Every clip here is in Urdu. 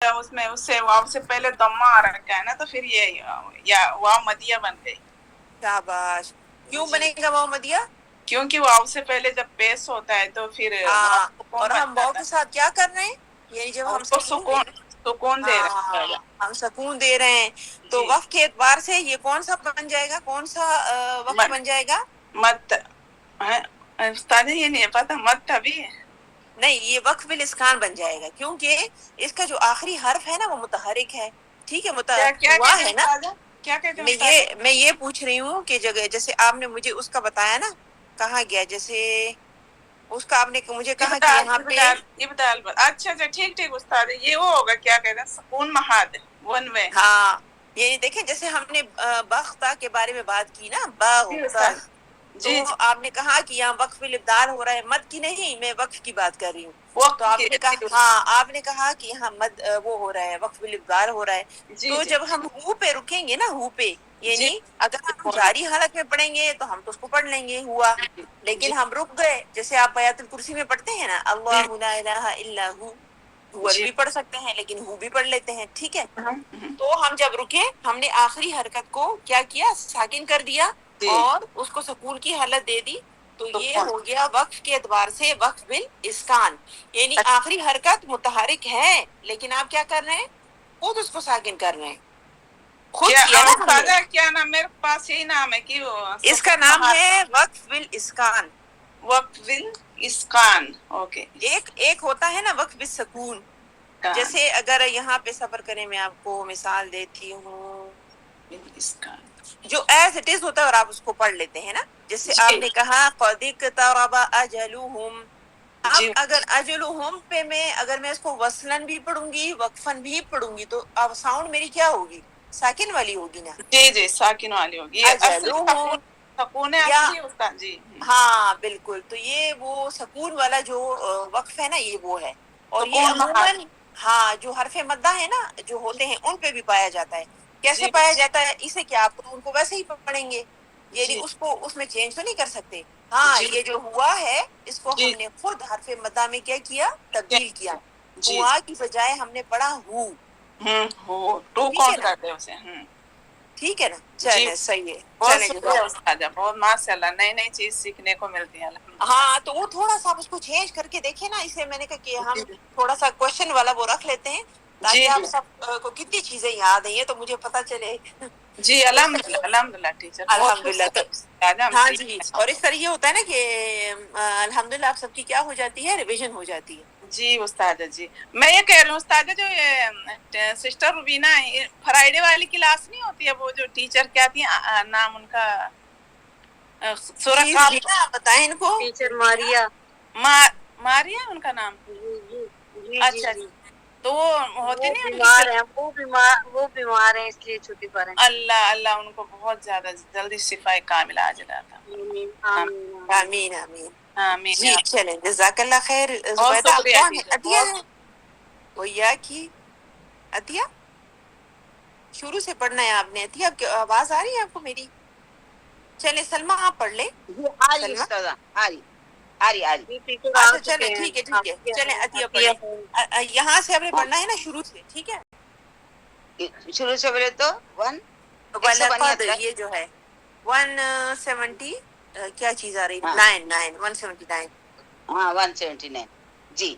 اس میں اس سے واو سے پہلے ضمہ آ رکھا ہے نا، تو پھر یہ یا واو مدیہ بن گئی. شاباش. کیوں جی بنے گا واو مدیہ؟ کیونکہ واو سے پہلے جب پیش ہوتا ہے تو پھر واو سکون اور بن ہم واو جاتا کے ساتھ کیا کر رہے ہیں؟ یعنی جب ہے، ہم اس کو سکون دے رہا ہے. ہم سکون دے رہے ہیں تو جی وقف کے اعتبار سے یہ کون سا بن جائے گا؟ کون سا وقف بن جائے گا؟ مت استاد یہ نہیں پتا، مت ابھی نہیں، یہ وقف بالاسکان بن جائے گا، کیونکہ اس کا جو آخری حرف ہے نا وہ متحرک ہے. ٹھیک ہے، کیا ہوا کہتے ہیں ہے نا. استاد؟ کیا کہتے ہیں استاد؟ میں یہ پوچھ رہی ہوں کہ جگہ جیسے آپ نے مجھے اس کا بتایا نا، کہاں گیا جیسے اس کا آپ نے مجھے کہا کہ ابدال یہاں پہ ابدال اچھا ٹھیک استاد، یہ وہ ہوگا کیا کہتے ہیں سکون محاد ون وے. ہاں، یہ دیکھیں جیسے ہم نے باغتا کے بارے میں بات کی نا، جی باغتا، استاد. تو جی جی آپ نے کہا کہ یہاں وقف الابدال ہو رہا ہے، مد کی نہیں، میں وقف کی بات کر رہی ہوں. تو وقت آپ کے نے کہا، ہاں آپ نے کہا کہ یہاں مد وہ ہو رہا ہے، وقف الابدال ہو رہا ہے. جی تو جی جب ہم ہو پہ رکیں گے نا، ہو پہ جی یعنی اگر ہم جاری حالت میں پڑھیں گے تو ہم تو اس کو پڑھ لیں گے ہوا، جی لیکن ہم رک گئے. جیسے آپ بیات الکرسی میں پڑھتے ہیں نا، جی اللہ لا الہ الا ہو، ہول جی بھی پڑھ سکتے ہیں لیکن ہو بھی پڑھ لیتے ہیں. ٹھیک ہے، جی تو ہم جب رکے ہم نے آخری حرکت کو کیا کیا؟ ساکن کر دیا جی اور اس کو سکون کی حالت دے دی. تو تو یہ کون ہو گیا وقف کے اعتبار سے وقف بالاسکان، یعنی اچھا، آخری حرکت متحرک ہے لیکن آپ کیا کر رہے ہیں؟ خود اس کو ساکن کر رہے ہیں. خود کیا کیا نا ہم نے. استاد کیا نام؟ میرے پاس یہی نام ہے کہ اس کا سکون نام محال ہے وقف بالاسکان. وقف بالاسکان. اوکے. ایک ہوتا ہے نا وقف بالسکون. اسکان جیسے اگر یہاں پہ صبر کریں، میں آپ کو مثال دیتی ہوں، بالاسکان. جو ایز اٹ از ہوتا ہے اور آپ اس کو پڑھ لیتے ہیں نا. جیسے آپ جی نے کہا قد اقترب اجلهم. اب جی اگر اجلهم پہ اگر میں اس کو وصلن بھی پڑھوں گی وقفن بھی پڑھوں گی تو اب ساؤنڈ میری کیا ہوگی؟ ساکن والی ہوگی نا. جی جی ساکن والی ہوگی. یہ اصلی اجلهم سکون یا اصلی استاد. جی ہاں بالکل. تو یہ وہ سکون والا جو وقف ہے نا، یہ وہ ہے. اور یہ سکون محال. عموماً ہاں جو حرف مدہ ہے نا جو جی ہوتے ہیں ان پہ بھی پایا جاتا ہے. کیسے جی پایا جاتا ہے؟ اسے کیا آپ تو ان کو ویسے ہی پڑھیں گے، یعنی جی اس کو اس میں چینج تو نہیں کر سکتے. ہاں جی یہ جو ہوا ہے اس کو جی ہم نے خود حرف مدہ میں کیا کیا؟ تبدیل کیا. جی ہوا کی بجائے ہم نے پڑھا ہو. ہو ٹو ٹھیک ہے کاؤنٹ نا، کرتے اسے. ٹھیک ہے نا. جی چلے صحیح ہے. بہت چلے شکریہ جزاک. استاد، بہت ماشاء اللہ نئی نئی چیز سیکھنے کو ملتی ہے. الحمدللہ. ہاں تو وہ تھوڑا سا آپ اس کو چینج کر کے دیکھیں نا. اسے میں نے کہا کہ جی ہم تھوڑا سا کوشچن والا وہ رکھ لیتے ہیں جی تاکہ جی آپ سب کو کتنی چیزیں یاد ہیں یہ تو مجھے پتا چلے. جی تو الحمدللہ الحمدللہ ٹیچر بہت الحمد خوش للہ. تو استاد ہم ہاں سیکھ جی، رہے اور اس طرح یہ ہوتا ہے نا کہ الحمد للہ آپ سب کی کیا ہو جاتی ہے؟ ریویژن ہو جاتی ہے. ہیں. جی استاد جی، میں یہ کہہ رہی ہوں استاد جو یہ سسٹر روبینہ فرائیڈے والی کلاس نہیں ہوتی ہے، وہ جو ٹیچر کیا تھی نام ان کا؟ سورہ جی کاف. روبینہ آپ بتائیں ان کو. ٹیچر روبینہ ماریا. ماریا ان کا نام. جی جی جی جی اچھا جی. تو وہ ہوتی وہ نہیں ان کی بیمار ہیں، وہ بیمار ہیں اس لیے چھٹی پر ہیں. اللہ اللہ ان کو بہت زیادہ جلدی شفائے کاملہ عاجلہ عطا آمین فرمائے. آمین آمین. آمین آمین. آمین جی یا چلیں جزاک اللہ خیر. بہت زبیدہ آپ شکریہ کون ہے؟ ٹیچر، عطیہ بہت ہے؟ وہیا کی عطیہ شروع سے پڑھنا ہے آپ نے. عطیہ آپ کی آواز آ رہی ہے آپ کو میری؟ چلے سلمہ آپ پڑھ لیں. جی آ رہی سلمہ استاذہ، آ رہی آ رہی آ رہی. جی ٹیچر آ اچھا چکے چلے ہیں. ٹھیک ہے ٹھیک ہے. عافیہ چلیں ہے، عطیہ عافیہ ہے. پڑھیں. یہاں سے ہم نے پڑھنا ہے نا شروع سے. ٹھیک ہے. شروع سے بولے تو وَلَقَدْ 179. یہ جو ہے 170 کیا چیز آ رہی؟ ہاں 179. ہاں 179. جی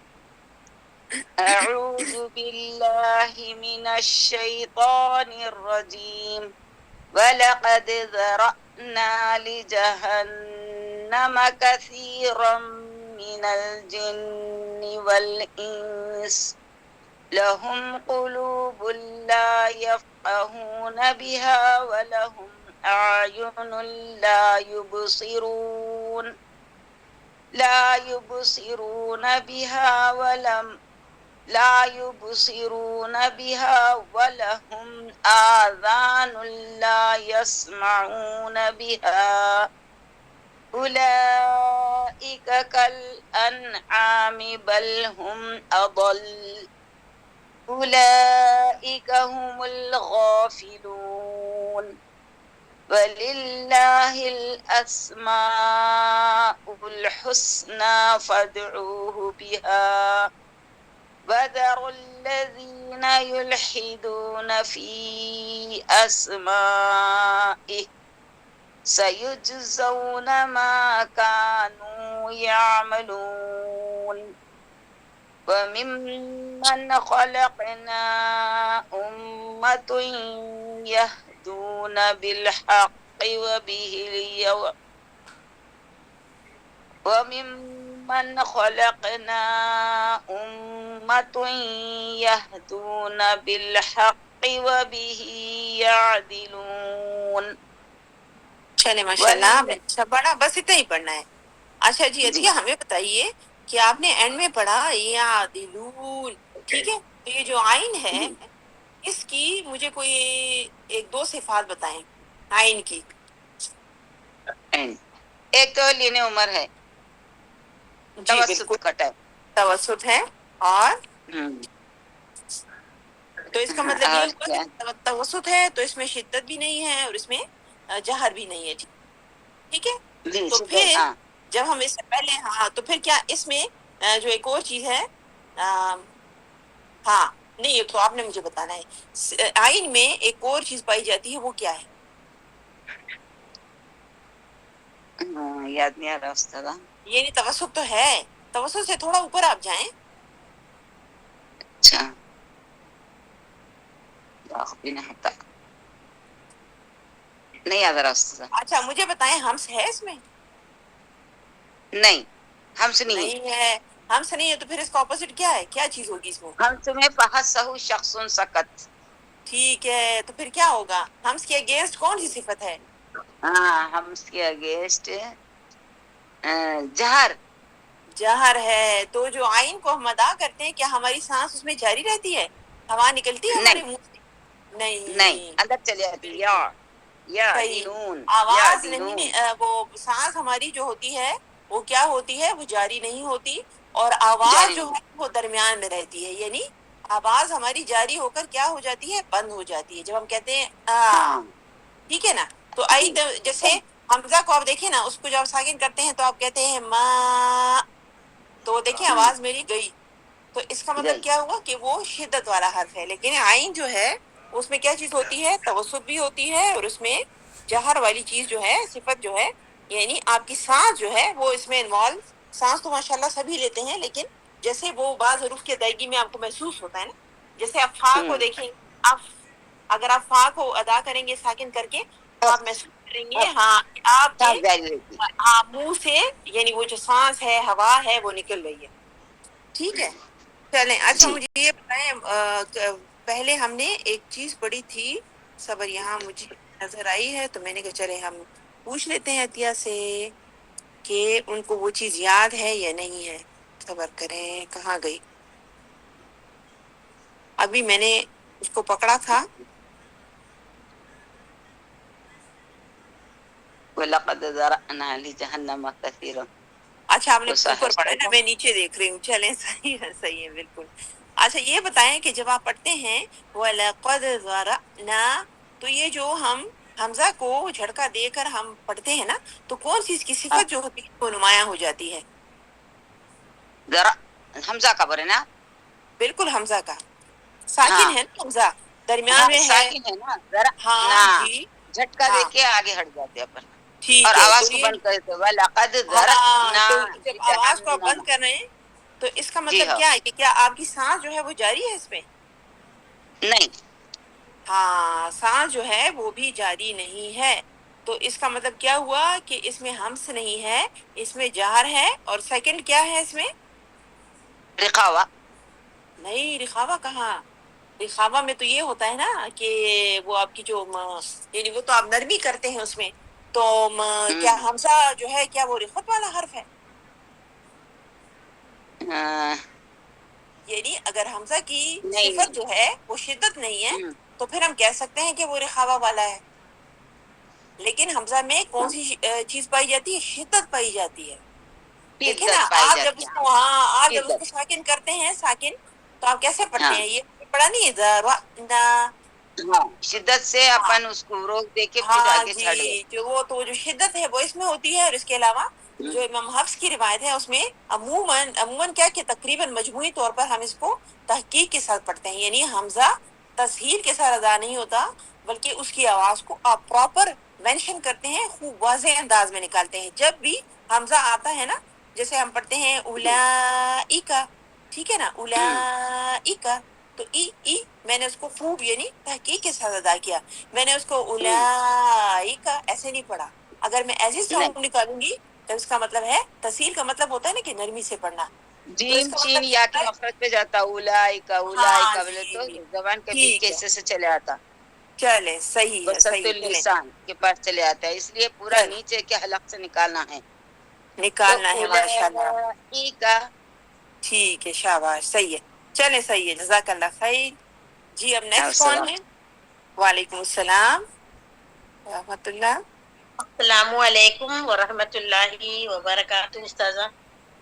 اعوذ باللہ من الشیطان الرجیم وَلَقَدْ ذَرَأْنَا لِجَهَنَّمَ كَثِيرًا مِنَ الْجِنِّ وَالْإِنسِ لَهُمْ قُلُوبٌ لَا يَفْقَهُونَ بِهَا وَلَهُمْ أَعْيُنٌ لا يبصرون بها ولهم آذان لا يسمعون بها أولئك كالأنعام بل هم أضل أولئك هم الغافلون وَلِلَّهِ الْأَسْمَاءُ الْحُسْنَى فَادْعُوهُ بِهَا وذروا الذين يلحدون في أسمائه سيجزون ما كانوا يعملون وممن خلقنا أمة يهدون بالحق وممن خلقنا أمة يهدون بالحق وبه يعدلون. چلے ماشاءاللہ آپ نے اچھا پڑھا، بس اتنا ہی پڑھنا ہے. اچھا جی عطیہ ہمیں بتائیے کہ آپ نے اینڈ میں پڑھا یعدلون، ٹھیک ہے، تو یہ جو آئین ہے اس کی مجھے کوئی ایک دو صفات بتائیں آئین کی. ایک تو لین عمر ہے، جی توسط بالکل، کا ٹائم، توسط ہے، اور تو اس کا مطلب یہ اور ہوا کیا؟ کہ توسط ہے تو اس میں شدت بھی نہیں ہے اور اس میں جہر بھی نہیں ہے، ٹھیک ہے. جی تو شکر، پھر ہاں جب ہم اس سے پہلے تو پھر کیا اس میں جو ایک اور چیز ہے ہاں نہیں یہ تو آپ نے مجھے بتانا ہے. آئین میں ایک اور چیز پائی جاتی ہے، وہ کیا ہے؟ یاد نہیں آ رہا استاد. یعنی توسط تو ہے، توسط سے تھوڑا اوپر آپ جائیں. اچھا نہیں یاد آ رہا استاد. اچھا مجھے بتائیں ہمس ہے اس میں؟ نہیں ہم سے نہیں نہیں ہے، ہمس نہیں ہے، تو پھر اس کا اپوزٹ کیا ہے؟ کیا چیز ہوگی اس میں؟ ہم تمہیں فحسہ شخص سکت. ٹھیک ہے، تو پھر کیا ہوگا؟ ہمس کے اگینسٹ کون سی صفت ہے؟ ہاں ہم اس کے اگینسٹ جہر. جہر ہے. تو جو آئین کو ہم ادا کرتے ہیں کیا ہماری سانس اس میں جاری رہتی ہے؟ ہوا نکلتی ہے ہمارے نہیں منہ سے؟ نہیں نہیں، اندر چلے جاتی یا بالکل صحیح. دینون یا آواز نہیں، دینون. وہ سانس ہماری جو ہوتی ہے وہ کیا ہوتی ہے؟ وہ جاری نہیں ہوتی، اور آواز جاری جو نہیں. ہے وہ درمیان میں رہتی ہے. یعنی آواز ہماری جاری ہو کر کیا ہو جاتی ہے؟ بند ہو جاتی ہے جب ہم کہتے ہیں ہاں ٹھیک ہے نا. تو جی جیسے حمزہ کو آپ دیکھیں نا، اس کو جب ساکن کرتے ہیں تو آپ کہتے ہیں ما، تو دیکھیں آواز میری گئی. تو اس کا مطلب گئی. کیا ہوا کہ وہ شدت والا حرف ہے. لیکن آئین جو ہے اس میں کیا چیز ہوتی ہے؟ توسط بھی ہوتی ہے، اور اس میں جہر والی چیز جو ہے، صفت جو ہے، یعنی آپ کی سانس جو ہے وہ اس میں انوالو. سانس تو ماشاءاللہ سبھی لیتے ہیں، لیکن جیسے وہ بعض حروف کی ادائیگی میں آپ کو محسوس ہوتا ہے نا، جیسے آپ فا کو دیکھیں، اف، اگر آپ فا کو ادا کریں گے ساکن کر کے تو آپ محسوس کریں گے اب ہاں کہ آپ کے سانس جاری رہتی. منہ سے یعنی وہ جو سانس ہے، ہوا ہے، وہ نکل رہی ہے. ٹھیک ہے چلیں. اچھا جی مجھے یہ بتائیں پہلے ہم نے ایک چیز پڑھی تھی، صبر، یہاں مجھے نظر آئی ہے تو میں نے کہا چلے ہم پوچھ لیتے ہیں عطیہ سے کہ ان کو وہ چیز یاد ہے یا نہیں ہے. صبر کریں، کہاں گئی؟ ابھی میں نے اس کو پکڑا تھا. وَلَقَدْ ذَرَأْنَا لِجَهَنَّمَ كَثِيرًا. اچھا آپ نے اوپر پڑھا ہے نا، میں نیچے دیکھ رہی ہوں. چلیں صحیح ہے، صحیح ہے بالکل. اچھا یہ بتائیں کہ جب آپ پڑھتے ہیں وَلَقَدْ ذَرَأْنَا، تو یہ جو ہم حمزہ کو جھڑکا دے کر ہم پڑھتے ہیں نا، تو کون سی اس کی صفت جو ہوتی ہے وہ نمایاں ہو جاتی ہے؟ ذرا حمزہ کا بولے نا. بالکل حمزہ کا ساکن ہاں ہے نا، حمزہ درمیان ہاں میں ہے. ساکن ہے نا ذرا ہاں نا، جی، جھٹکا دے ہاں کے آگے ہٹ جاتے اپن، اور ٹھیک ہے. آواز تو کو یہ بند کر دیتے. وَلَقَدْ ہاں، ذَرَأْنَا تو جب آواز کو آپ لِجَهَنَّمَ. بند کر رہے ہیں تو اس کا جی مطلب ہاں. کیا ہے کہ کیا آپ کی سانس جو ہے وہ جاری ہے اس میں؟ نہیں ہاں، سانس جو ہے وہ بھی جاری نہیں ہے. تو اس کا مطلب کیا ہوا کہ اس میں ہمس نہیں ہے، اس میں جہر ہے. اور سیکنڈ کیا ہے اس میں؟ رقاوہ. نہیں، رخاوہ کہاں؟ رخاوہ میں تو یہ ہوتا ہے نا کہ وہ آپ کی جو یعنی وہ تو آپ نرمی کرتے ہیں اس میں. تو کیا حمزہ جو ہے کیا وہ رخوت والا حرف ہے؟ یعنی اگر حمزہ کی نہیں صفت نہیں. جو ہے وہ شدت نہیں ہے تو پھر ہم کہہ سکتے ہیں کہ وہ رخاوہ والا ہے. لیکن حمزہ میں کون سی چیز پائی جاتی ہے؟ شدت پائی جاتی ہے. دیکھیں نا، شدت پائی آپ جب جاتی اس ہے. کو آپ جب اس شدت. کو ساکن کرتے ہیں ساکن، تو آپ کیسے پڑھتے ہاں ہیں؟ یہ پڑھا نہیں ہے ذرا. ہاں شدت سے اپن اس کو روک دے کے پھر ہاں آگے چڑھ گئے. جی، جو وہ تو جو شدت ہے وہ اس میں ہوتی ہے، اور اس کے علاوہ جو امام حفص کی روایت ہے اس میں عموماً کیا کہ تقریباً مجموعی طور پر ہم اس کو تحقیق کے ساتھ پڑھتے ہیں، یعنی حمزہ تسہیل کے ساتھ ادا نہیں ہوتا بلکہ اس کی آواز کو آپ پراپر مینشن کرتے ہیں، خوب واضح انداز میں نکالتے ہیں۔ جب بھی حمزہ آتا ہے نا، جیسے ہم پڑھتے ہیں اولائکا، ٹھیک ہے نا، اولائکا، تو ای میں نے اس کو خوب یعنی تحقیق کے ساتھ ادا کیا، میں نے اس کو اولائکا ایسے نہیں پڑھا۔ اگر میں ایسی نہیں، ساؤنڈ نکالوں گی تو اس کا مطلب ہے تسہیل کا مطلب ہوتا ہے نا کہ نرمی سے پڑھنا، تو اس جیم کا چین مطلب یہ یا ہوتا کے ہے، مخرج پہ جاتا، اولائکا ہاں اولائکا بولے تو جی زبان کے بیچ کے ٹھیک ہے، حصے سے چلے آتا، چلے صحیح ہے، وسط صحیح، چلے اللسان کے پاس چلے آتا ہے، اس لیے پورا چل نیچے کے حلق سے نکالنا ہے۔ تو نکالنا ہے، ماشاء اللہ، اولائکا، ٹھیک ہے، شاباش، صحیح ہے، چلے صحیح ہے، جزاک اللہ خیر۔ جی اب نیکسٹ کون ہے؟ وعلیکم السلام رحمت اللہ۔ السلام علیکم ورحمۃ اللہ وبرکاتہ استاذہ۔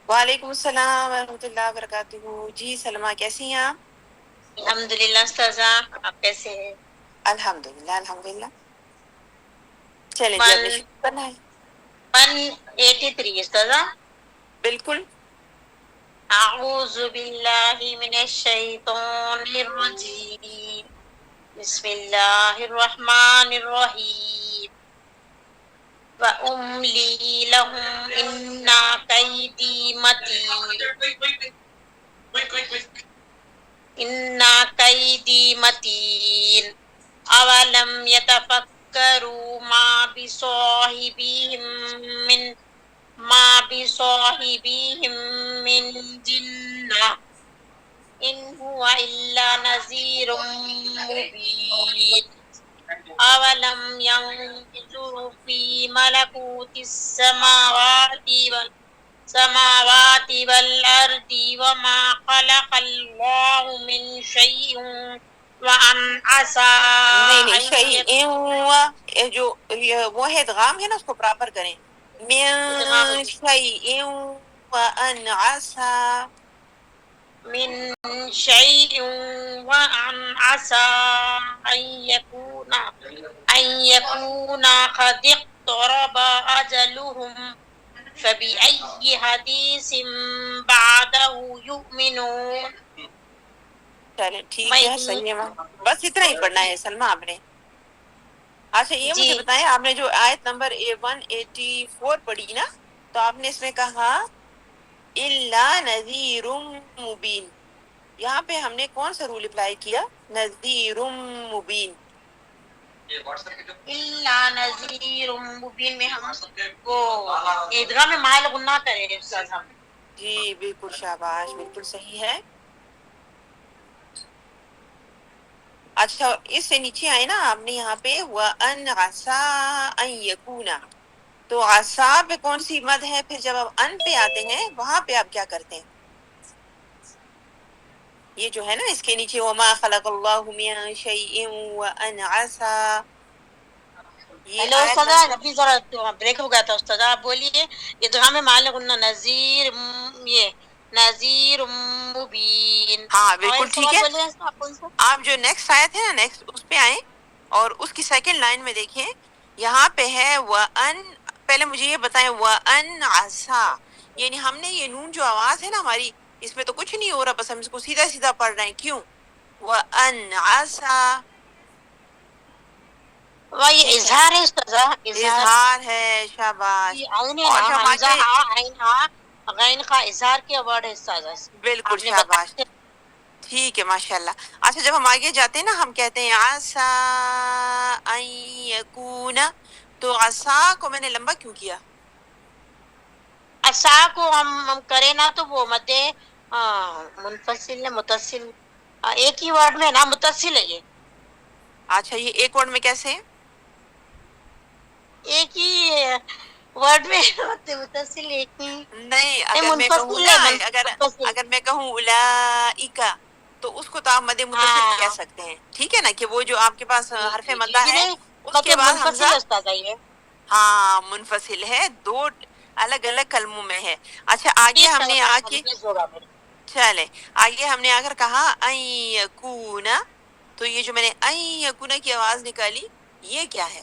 وعلیکم السلام ورحمۃ اللہ وبرکاتہ۔ جی سلمہ کیسی ہیں آپ؟ الحمد للہ استاذہ، آپ کیسے ہیں؟ الحمدللہ الحمدللہ۔ چلیں جی اب نے 1 شروع کرنا ہے، 183 استاذہ۔ بالکل۔ اعوذ باللہ من الشیطان الرجیم، بسم اللہ الرحمن الرحیم، وَأُمْلِي لَهُمْ إِنَّ كَيْدِي مَتِينٌ إِنَّ كَيْدِي مَتِينٌ أَوَلَمْ يَتَفَكَّرُوا ما بصاحبهم من جنة إن هو إلا نذير مبين أولم ينظروا في ملكوت السماوات والأرض وما خلق الله من شيء وأن عسى نہیں أن شیء جو وہ ہے ادغام ہے نا، اس کو پراپر کریں، يكون من شیء وان عسى، من شيء وأن عسى أن يكون قد اقترب أجلهم فبأي حديث بعده يؤمنون۔ چلیں ٹھیک ہے، صحیح ہے، بس اتنا ہی پڑھنا ہے سلمہ آپ نے۔ اچھا یہ مجھے جی بتائیں، آپ نے جو آیت نمبر 184 پڑھی نا، تو آپ نے اس میں کہا الا نذیر مبین، یہاں پہ ہم نے کون سا رول اپلائی کیا؟ نذیر مبین۔ إلا نذیر مبین میں ہم وہ ادغام میں مائل غنہ کرے ہیں استاذ ہم۔ جی بالکل، شاباش، بالکل صحیح ہے۔ اچھا اس سے نیچے آئے نا، آپ نے یہاں پہ وَأَنْ عَسَىٰ أَن يَكُونَ، تو عسا پہ کون سی مد ہے؟ پھر جب آپ ان پہ آتے ہیں وہاں پہ آپ کیا کرتے ہیں؟ یہ جو ہے نا اس کے نیچے وَمَا خَلَقَ اللَّهُ مِن شَيْءٍ وَأَنْ عَسَىٰ، یہ ہیلو آیت استاذہ، نمبر، ابھی ذرا بریک ہو گیا تھا استاذہ، آپ بولیے۔ ادغام میں مائل غنہ یہ نذیر مبین، ہاں اور بالکل ایک ٹھیک سوال ہے۔ بولے آپ کون سا؟ آپ جو نیکسٹ آیت ہے نا، نیکسٹ اس پہ آئیں اور اس کی سیکنڈ لائن میں دیکھیں، یہاں پہ ہے وَأَن، پہلے مجھے یہ بتائیں وَأَنْ عَسَىٰ، یعنی ہم نے یہ نون جو آواز ہے نا ہماری، اس میں تو کچھ نہیں ہو رہا، بس ہم اس کو سیدھا سیدھا پڑھ رہے ہیں، کیوں؟ وَأَنْ عَسَىٰ، وہ یہ ٹھیک ہے، اظہار ہے استاذہ، اظہار۔ اظہار ہے، شاباش۔ جی عین ہے اور نا، جو ہم حمزہ آگے، عین غین کا اظہار کے ورڈ ہے استاذہ، بالکل آپ نے شاباش، بتایا۔ ٹھیک ہے، ماشاء اللہ۔ اچھا جب ہم آگے جاتے ہیں نا، ہم کہتے ہیں عسا ان یکون، تو عسا کو میں نے لمبا کیوں کیا؟ عصا کو ہم کرے نا تو وہ مد منفصل ہے، متصل، ایک ہی ورڈ میں نا متصل ہے یہ، اچھا یہ ایک ورڈ میں کیسے؟ ایک ہی ورڈ میں متصل ایک ہی، نہیں اگر میں کہوں منفصل نا، ہے، اگر منفصل، اگر میں کہوں اولائکا، تو اس کو تو آپ مد متصل بھی کہہ ہاں سکتے ہیں، ٹھیک ہے نا، کہ وہ جو آپ کے پاس جی حرف جی جی مدہ جی، ہے نہیں اس کے مطلب بعد منفصل حمزہ، ہے استاذہ یہ، ہاں منفصل ہے، دو الگ الگ کلموں میں ہے۔ اچھا آگے ٹھیک ہم ہے نے آ کے، کنفیوز ہوگا میرے۔ چلے آگے ہم نے اگر کہا ان یکون، تو یہ جو میں نے این یکون کی آواز نکالی، یہ کیا ہے؟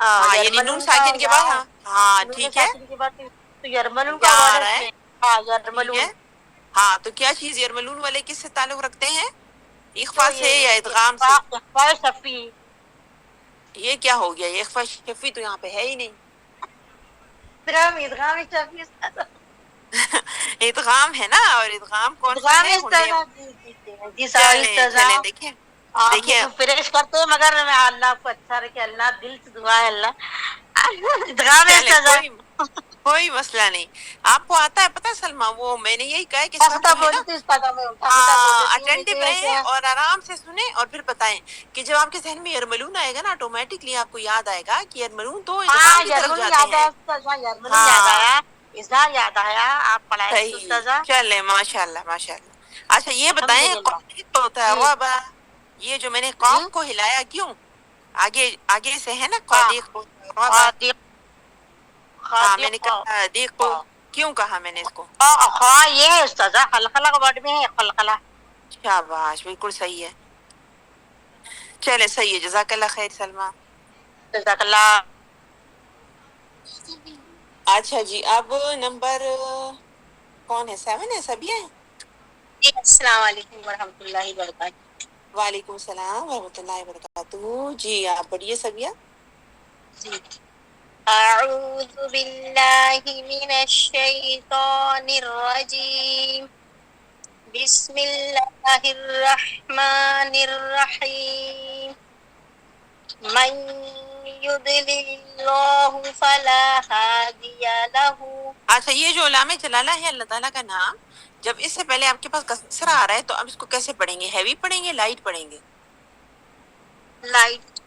ہاں یعنی نون ساکن کے بعد، ہاں ہاں نون ٹھیک ہے، ساکن کے بعد تو یرملون کا یا ورڈ آ ہے رہا اس ہے، میں. ہاں ٹھیک ہے. یرملون. ہاں تو کیا چیز یرملون والے کس سے تعلق رکھتے ہیں؟ اخفا تو سے یا یہ ادغام سے؟ اخفاء شفی. یہ کیا ہو گیا؟ یہ اخفا شفی تو یہاں پہ ہے ہی نہیں. ادغام شفی ادغام ہے نا، اور ادغام کون سا ادغام ہے؟ غننے. استضاء. جی ساری چلیں استضاء چلیں، دیکھیں آپ دیکھیں، فریش کرتے ہیں، مگر میں اللہ آپ کو اچھا رکھے. اللہ دل سے دعا ہے اللہ. ادغام چلیں استضاء. کوئی مسئلہ نہیں. آپ کو آتا ہے پتہ سلمہ، وہ میں نے یہی کہا ہے کہ سب حفظہ جو ہے نا، بولی تھی استاد میں حفظہ بول ہاں دیتی ہوں اٹینٹو لیکن رہیں اور آرام سے سنیں اور پھر بتائیں کہ جب آپ کے ذہن میں یرملون آئے گا نا، آٹومیٹکلی آپ کو یاد آئے گا کہ یرملون تو ادغام ہاں کی طرف یرملون جاتے یاد ہیں. آیا. یرملون یاد ہاں آیا. اظہار یاد آیا. آپ پڑھائے تھے صحیح. استاذہ. چلیں ماشاء اللہ ماشاء اللہ. اچھا یہ بتائیں، الحمدللہ. قاف تو ہوتا ہے جی غبا، یہ جو میں نے جی. قاف کو ہلایا کیوں؟ آگے آگے سے ہے نا ہاں قادیق غبا. خادق. ہاں میں خادق. نے کہا دیکھو، کیوں کہا میں نے اس کو؟ ہاں یہ ہے استاذہ، خلقلہ کا ورڈ میں ہے خلقلہ. شاباش، بالکل صحیح ہے. چلے صحیح ہے، جزاک اللہ خیر سلمہ. جزاک اللہ. اچھا جی، اب نمبر کون ہے؟ 7 ہے، سبھی ہے. جی السلام علیکم ورحمۃ اللہ وبرکاتہ. وعلیکم السلام ورحمۃ اللہ وبرکاتہ. جی آپ پڑھیے سبیہ. جی اعوذ باللہ من الشیطان الرجیم. بسم اللہ الرحمن الرحیم. من يضلل الله فلا هادي له. اچھا یہ جو علامہ جلالہ ہے اللہ تعالیٰ کا نام، جب اس سے پہلے آپ کے پاس کسرہ آ رہا ہے تو اب اس کو کیسے پڑھیں گے؟ ہیوی پڑھیں گے، لائٹ پڑھیں گے؟ لائٹ.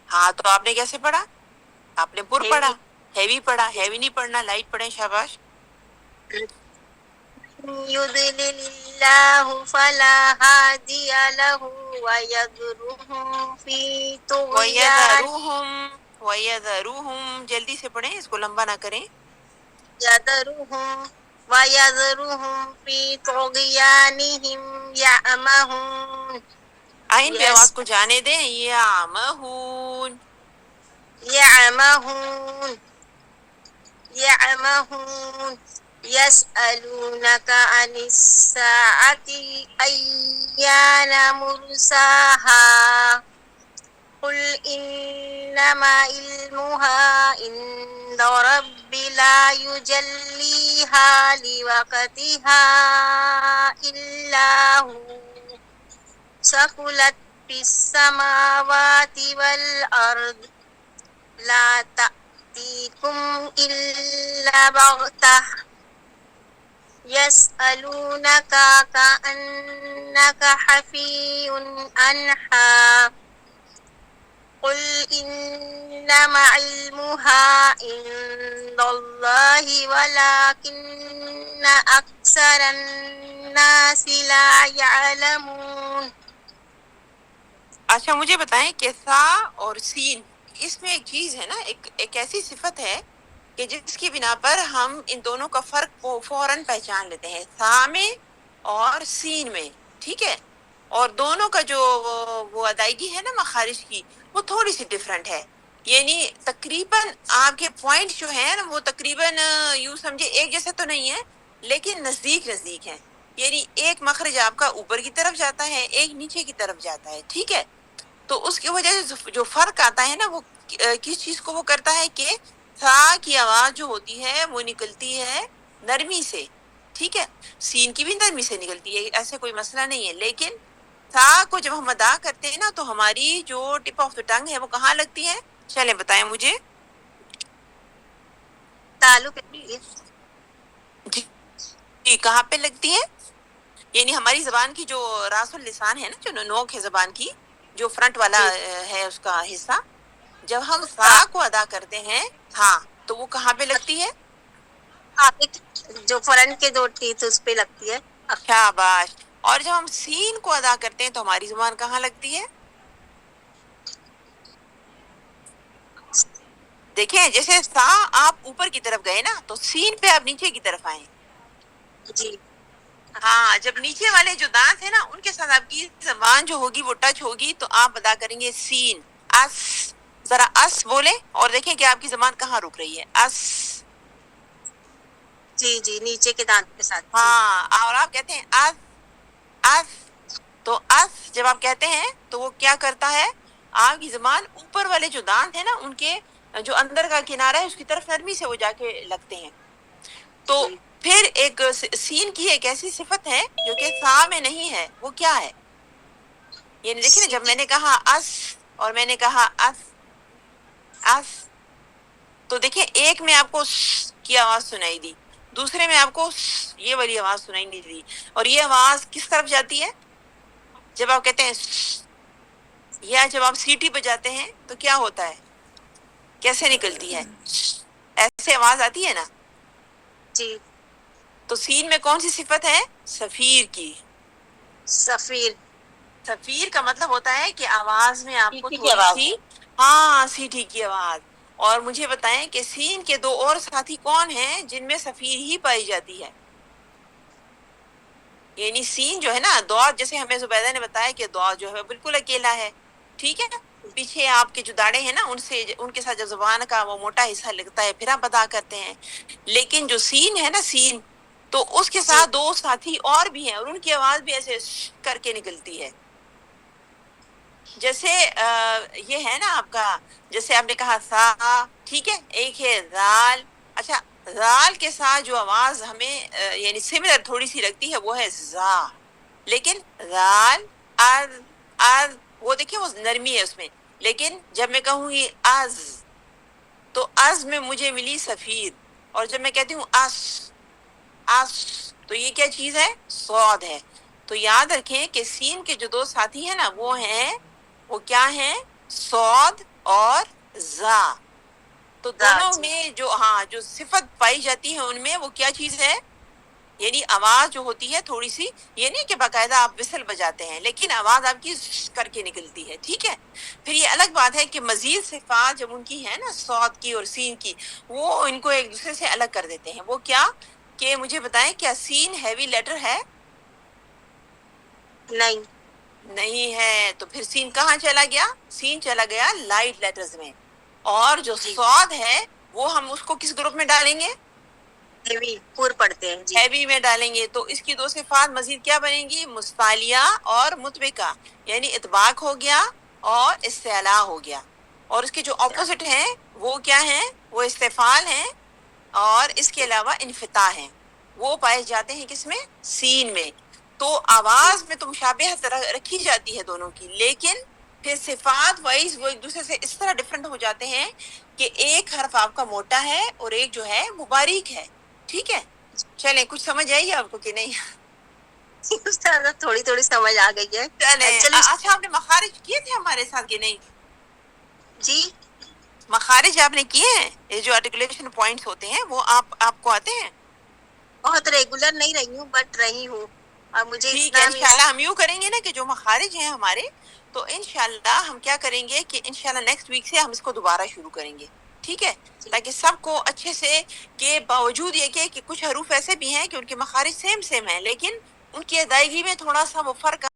ہاں تو آپ نے کیسے پڑھا؟ آپ نے پر ہیوی. پڑھا، ہیوی پڑھا. ہیوی نہیں پڑھنا، لائٹ پڑھیں. شاباش. يضلل الله فلا هادي له ويذرهم في طغيان. وَيَذَرُوهُمْ جلدی سے پڑھیں، اس کو لمبا نہ کریں. ويذرهم في طغيانهم يعمهون. آئین پہ يس آواز کو جانے دیں. يَعْمَهُونَ. يعمهون يعمهون. يسألونك عن الساعة أيان مرساها. قل إنما علمها عند ربي لا يجليها لوقتها إلا هو. ثقلت في السماوات والأرض. لا تأتيكم إلا بغتة. يسألونك كأنك حفي عنها. قل إنما علمها عند الله ولكن أكثر الناس لا يعلمون. اچھا مجھے بتائیں کہ سا اور سین، اس میں ایک چیز ہے نا، ایک ایسی صفت ہے کہ جس کی بنا پر ہم ان دونوں کا فرق کو فوراً پہچان لیتے ہیں، سا میں اور سین میں. ٹھیک ہے، اور دونوں کا جو وہ ادائیگی ہے نا مخارج کی، وہ تھوڑی سی ڈفرینٹ ہے. یعنی تقریباً آپ کے پوائنٹ جو ہیں نا وہ تقریباً یوں سمجھے ایک جیسے تو نہیں ہے، لیکن نزدیک نزدیک ہیں. یعنی ایک مخرج آپ کا اوپر کی طرف جاتا ہے، ایک نیچے کی طرف جاتا ہے. ٹھیک ہے، تو اس کی وجہ سے جو فرق آتا ہے نا وہ کس چیز کو وہ کرتا ہے کہ سا کی آواز جو ہوتی ہے وہ نکلتی ہے نرمی سے. ٹھیک ہے، سین کی بھی نرمی سے نکلتی ہے، ایسے کوئی مسئلہ نہیں ہے. لیکن سا کو جب ہم ادا کرتے ہیں نا تو ہماری جو ٹپ آف دا ٹنگ ہے وہ کہاں لگتی ہے؟ چلیں بتائیں مجھے. تعلق. جی جی، کہاں پہ لگتی ہے؟ یعنی ہماری زبان کی جو راس اللسان ہے نا، جو نوک ہے زبان کی، جو فرنٹ والا جی ہے اس کا حصہ، جب ہم سا کو ادا کرتے ہیں ہاں تو وہ کہاں پہ لگتی ہے؟ جو فرنٹ کے دو ٹیتھ اس پہ لگتی ہے. شاباش. اور جب ہم سین کو ادا کرتے ہیں تو ہماری زبان کہاں لگتی ہے؟ دیکھیں جیسے سا آپ اوپر کی طرف گئے نا تو سین پہ آپ نیچے کی طرف آئیں. جی ہاں جب نیچے والے جو دانت ہے نا ان کے ساتھ آپ کی زبان جو ہوگی وہ ٹچ ہوگی تو آپ ادا کریں گے سین اس. ذرا اس بولے اور دیکھیں کہ آپ کی زبان کہاں رک رہی ہے. اس. جی جی نیچے کے دانت کے ساتھ. جی ہاں اور آپ کہتے ہیں اس اس. تو اس جب آپ کہتے ہیں تو وہ کیا کرتا ہے آپ کی زبان اوپر والے جو دانت ہیں نا ان کے جو اندر کا کنارہ ہے اس کی طرف نرمی سے وہ جا کے لگتے ہیں. تو جی پھر ایک سین کی ایک ایسی صفت ہے جو کہ سا میں نہیں ہے. وہ کیا ہے؟ یعنی دیکھیں نا جب سیٹی. میں نے کہا اس اور میں نے کہا اس اس تو دیکھیں ایک میں آپ کو س کی آواز سنائی دی, دوسرے میں آپ کو یہ والی آواز سنائی نہیں دی. اور یہ آواز کس طرف جاتی ہے جب آپ کہتے ہیں یا جب آپ سیٹی بجاتے ہیں تو کیا ہوتا ہے, کیسے نکلتی ہے؟ ایسے آواز آتی ہے نا. جی تو سین میں کون سی صفت ہے؟ صفیر کی. سفیر. صفیر کا مطلب ہوتا ہے کہ آواز میں آپ کو سیٹی کی تھوڑی آواز. سی ہاں سیٹی کی آواز. اور مجھے بتائیں کہ سین کے دو اور ساتھی کون ہیں جن میں صفیر ہی پائی جاتی ہے؟ یعنی سین جو ہے نا دعا, جیسے ہمیں زبیدہ نے بتایا کہ دعا جو ہے بالکل اکیلا ہے, ٹھیک ہے. پیچھے آپ کے جو داڑے ہیں نا ان کے ساتھ جو زبان کا وہ موٹا حصہ لگتا ہے پھر آپ ادا کرتے ہیں. لیکن جو سین ہے نا سین تو اس کے جی ساتھ دو ساتھی اور بھی ہیں اور ان کی آواز بھی ایسے کر کے نکلتی ہے. جیسے یہ ہے نا آپ کا, جیسے آپ نے کہا سا, ٹھیک ہے. ایک ہے زال. اچھا زال کے ساتھ جو آواز ہمیں یعنی سملر تھوڑی سی لگتی ہے وہ ہے زا. لیکن زال از از وہ دیکھیں وہ نرمی ہے اس میں. لیکن جب میں کہوں گی از تو از میں مجھے ملی صفیر. اور جب میں کہتی ہوں اس اس تو یہ کیا چیز ہے؟ صاد ہے. تو یاد رکھیں کہ سین کے جو دو ساتھی ہیں نا وہ کیا ہیں؟ صاد اور زا. تو دونوں جی میں جو صفت پائی جاتی ہے ان میں وہ کیا چیز ہے؟ یعنی آواز جو ہوتی ہے تھوڑی سی, یہ نہیں کہ باقاعدہ آپ وسل بجاتے ہیں لیکن آواز آپ کی کر کے نکلتی ہے, ٹھیک ہے. پھر یہ الگ بات ہے کہ مزید صفات جب ان کی ہے نا صاد کی اور سین کی وہ ان کو ایک دوسرے سے الگ کر دیتے ہیں. وہ کیا کہ مجھے بتائیں کیا سین ہیوی لیٹر ہے؟ نہیں. نہیں ہے. تو پھر سین کہاں چلا گیا؟ سین چلا گیا لائٹ لیٹرز میں. اور جو جی صاد ہے وہ ہم اس کو کس گروپ میں ڈالیں گے؟ ہیوی پور پڑتے ہیں. جی ہیوی میں ڈالیں گے. تو اس کی دو صفات مزید کیا بنیں گی؟ مستعلیہ اور مطبقہ. یعنی اطباق ہو گیا اور استعلاء ہو گیا. اور اس کے جو اپوزٹ ہیں وہ کیا ہیں؟ وہ استفعال ہیں اور اس کے علاوہ انفتاح ہیں. وہ پائے جاتے ہیں کس میں؟ سین میں. تو جی آواز میں تو مشابہت رکھی جاتی ہے دونوں کی, لیکن پھر صفات وائز وہ ایک دوسرے سے اس طرح ڈفرنٹ ہو جاتے ہیں کہ ایک حرف آپ کا موٹا ہے اور ایک جو ہے وہ باریک ہے, ٹھیک ہے. چلیں کچھ سمجھ آئی آپ کو کہ نہیں؟ استاذہ تھوڑی تھوڑی سمجھ آ گئی ہے. چلیں چلو اچھا آپ نے مخارج کیے تھے ہمارے ساتھ کہ نہیں؟ جی مخارج آپ نے کیے ہیں؟ یہ جو آرٹیکولیشن پوائنٹس ہوتے ہیں وہ آپ کو آتے ہیں؟ بہت ریگولر نہیں رہی ہوں بٹ رہی ہوں. اور مجھے ٹھیک ہے اتنا انشاءاللہ ہم یوں کریں گے نا کہ جو مخارج ہیں ہمارے تو انشاءاللہ ہم کیا کریں گے کہ انشاءاللہ نیکسٹ ویک سے ہم اس کو دوبارہ شروع کریں گے, ٹھیک ہے. تاکہ سب کو اچھے سے کہ باوجود یہ کہ کچھ حروف ایسے بھی ہیں کہ ان کے مخارج سیم ہیں لیکن ان کی ادائیگی میں تھوڑا سا وہ فرق